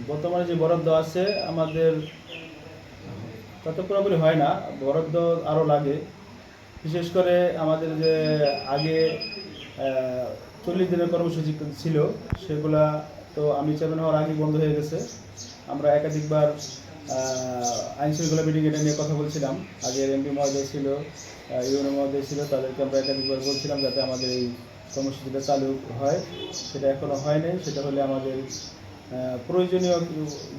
বর্তমানে যে বরাদ্দ আছে আমাদের তত পুরোপুরি হয় না, বরাদ্দ আরও লাগে। বিশেষ করে আমাদের যে আগে 40 দিনের কর্মসূচি ছিল সেগুলা তো আমি চেয়ারম্যান হওয়ার আগেই বন্ধ হয়ে গেছে। আমরা একাধিকবার আইন শৃঙ্খলা মিটিং এটা নিয়ে কথা বলছিলাম। আগের এমপি মহোদয় ছিল, ইউনো মহোদয় ছিল, তাদেরকে আমরা একাধিকবার বলছিলাম যাতে আমাদের এই কর্মসূচিটা চালু হয়। সেটা এখনও হয় নাই। সেটা হলে আমাদের প্রয়োজনীয়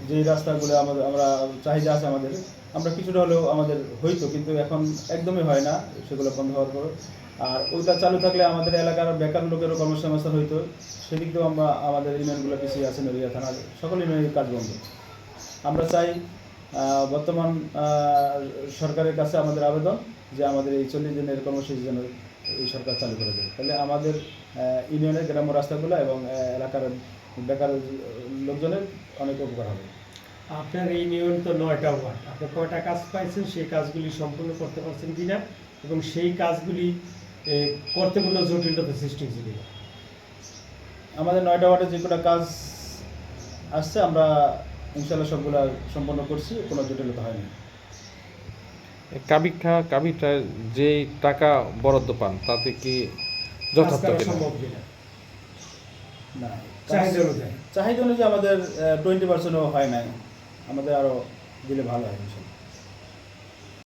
যে রাস্তাগুলো আমরা চাহিদা আছে আমাদের, আমরা কিছুটা হলেও আমাদের হইতো, কিন্তু এখন একদমই হয় না সেগুলো বন্ধ হওয়ার পর। আর ওইটা চালু থাকলে আমাদের এলাকার বেকার লোকেরও কর্মসংস্থান হইতো। সেদিক দিয়েও আমরা আমাদের ইউনিয়নগুলো পিছিয়ে আছে। নড়িয়া থানার সকল ইউনিয়নের কাজ বন্ধ। আমরা চাই বর্তমান সরকারের কাছে আমাদের আবেদন যে আমাদের এই 40 দিনের কর্মসূচি যেন এই সরকার চালু করে দেয়। তাহলে আমাদের ইউনিয়নের গ্রাম্য রাস্তাগুলো এবং এলাকার বেকার লোকজনের অনেক উপকার হবে। আপনার এই ইউনিয়ন তো 9টা ওয়ার্ড, আপনি কয়টা কাজ পাইছেন, সেই কাজগুলি সম্পূর্ণ করতে পারছেন কিনা এবং সেই কাজগুলি করতে কোনো জটিলতা সৃষ্টি হয়েছে কিনা? আমাদের 9টা ওয়ার্ডে যে কটা কাজ আসছে আমরা ইনশাল্লাহ সবগুলা সম্পন্ন করছি, কোনো জটিলতা হয়নি। কাবিটা যে টাকা বরাদ্দ পান তাতে কি যথার্থ সম্ভব কিনা? না, চাহিদা অনুযায়ী আমাদের 20%ও হয় নাই। আমাদের আরও দিলে ভালো হয় ইনশাল্লাহ।